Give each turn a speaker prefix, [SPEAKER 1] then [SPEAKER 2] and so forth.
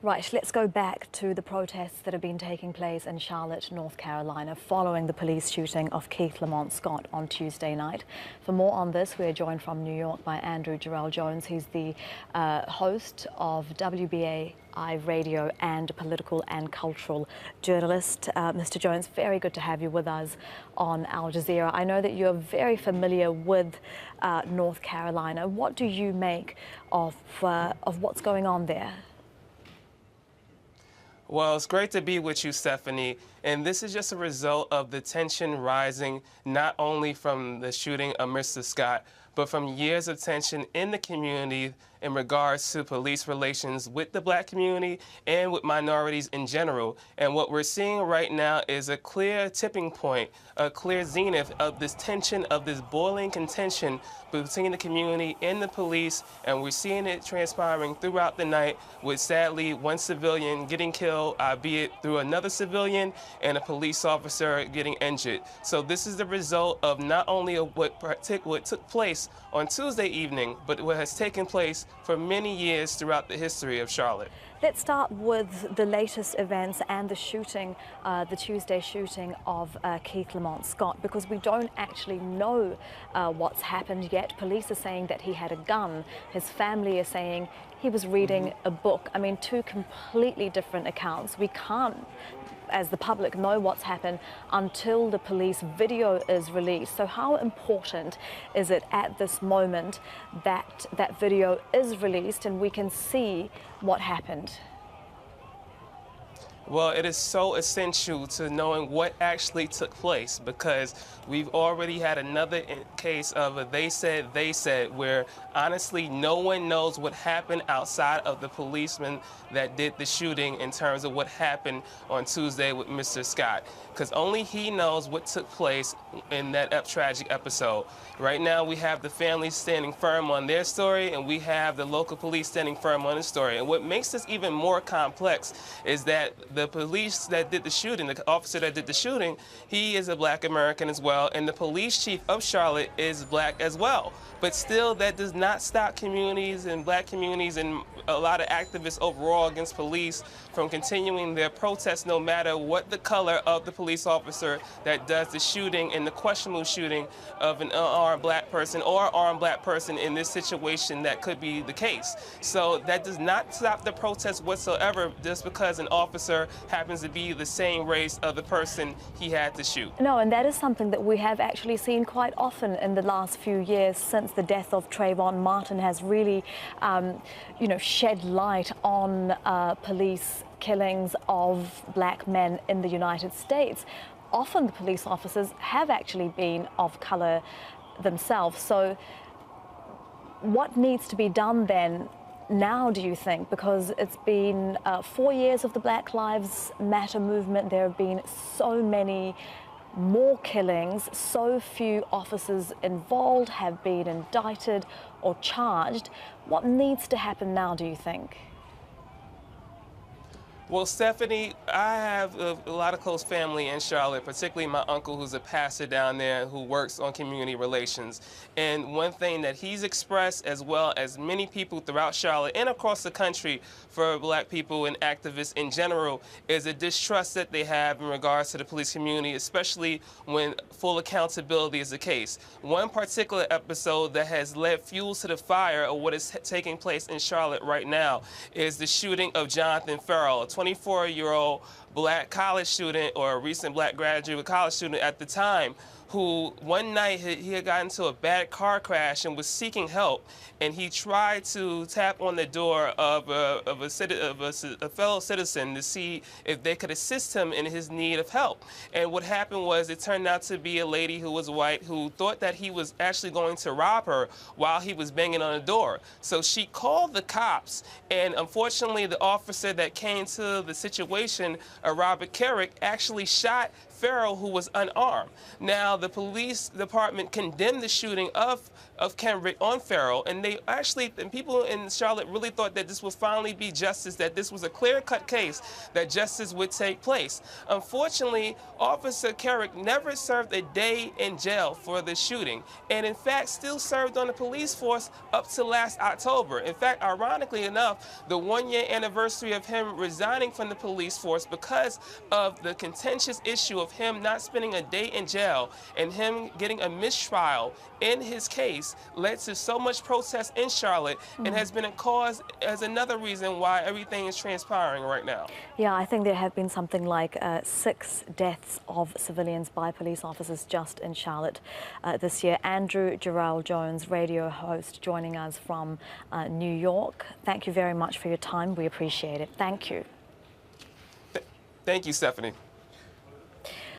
[SPEAKER 1] Right, let's go back to the protests that have been taking place in Charlotte, North Carolina, following the police shooting of Keith Lamont Scott on Tuesday night. For more on this, we are joined from New York by Andrew Jarrell Jones. He's the host of WBAI Radio and political and cultural journalist. Mr. Jones, very good to have you with us on Al Jazeera. I know that you're very familiar with North Carolina. What do you make of what's going on there?
[SPEAKER 2] Well, it's great to be with you, Stephanie. And this is just a result of the tension rising not only from the shooting of Mr. Scott, but from years of tension in the community in regards to police relations with the black community and with minorities in general. And what we're seeing right now is a clear tipping point, a clear zenith of this tension, of this boiling contention between the community and the police. And we're seeing it transpiring throughout the night with, sadly, one civilian getting killed, albeit through another civilian, and a police officer getting injured. So this is the result of not only of what took place on Tuesday evening, but what has taken place for many years throughout the history of Charlotte.
[SPEAKER 1] Let's start with the latest events and the shooting, the Tuesday shooting of Keith Lamont Scott, because we don't actually know what's happened yet. Police are saying that he had a gun. His family is saying he was reading a book. I mean, two completely different accounts. We can't, as the public, know what's happened until the police video is released. So how important is it at this moment that that video is released and we can see what happened?
[SPEAKER 2] Well, it is so essential to knowing what actually took place, because we've already had another case of a they said, where honestly no one knows what happened outside of the policeman that did the shooting in terms of what happened on Tuesday with Mr. Scott, because only he knows what took place in that tragic episode. Right now we have the family standing firm on their story, and we have the local police standing firm on the story. And what makes this even more complex is that the police that did the shooting, the officer that did the shooting, he is a black American as well, and the police chief of Charlotte is black as well. But still, that does not stop communities and black communities and a lot of activists overall against police from continuing their protests, no matter what the color of the police officer that does the shooting and the questionable shooting of an unarmed black person or armed black person in this situation that could be the case. So that does not stop the protest whatsoever just because an officer happens to be the same race of the person he had to shoot.
[SPEAKER 1] No, and that is something that we have actually seen quite often in the last few years since the death of Trayvon Martin has really, shed light on police killings of black men in the United States. Often the police officers have actually been of color themselves. So what needs to be done then now, do you think? Because it's been 4 years of the Black Lives Matter movement. There have been so many more killings, so few officers involved have been indicted or charged. What needs to happen now, do you think?
[SPEAKER 2] Well, Stephanie, I have a lot of close family in Charlotte, particularly my uncle, who's a pastor down there who works on community relations. And one thing that he's expressed, as well as many people throughout Charlotte and across the country for black people and activists in general, is a distrust that they have in regards to the police community, especially when full accountability is the case. One particular episode that has led fuel to the fire of what is taking place in Charlotte right now is the shooting of Jonathan Ferrell, a 24-year-old black college student, or a recent black graduate college student at the time, who one night he had gotten into a bad car crash and was seeking help, and he tried to tap on the door of a fellow citizen to see if they could assist him in his need of help. And what happened was, it turned out to be a lady who was white who thought that he was actually going to rob her while he was banging on the door. So she called the cops, and unfortunately the officer that came to the situation, Robert Carrick, actually shot Farrell, who was unarmed. Now, the police department condemned the shooting of Kenrick on Farrell, and people in Charlotte really thought that this would finally be justice, that this was a clear-cut case, that justice would take place. Unfortunately, Officer Kerrick never served a day in jail for the shooting, and in fact still served on the police force up to last October. In fact, ironically enough, the one-year anniversary of him resigning from the police force because of the contentious issue of him not spending a day in jail and him getting a mistrial in his case led to so much protest in Charlotte and has been a cause as another reason why everything is transpiring right now.
[SPEAKER 1] Yeah, I think there have been something like 6 deaths of civilians by police officers just in Charlotte this year. Andrew Jarrell Jones, radio host, joining us from New York. Thank you very much for your time. We appreciate it. Thank you.
[SPEAKER 2] Thank you, Stephanie.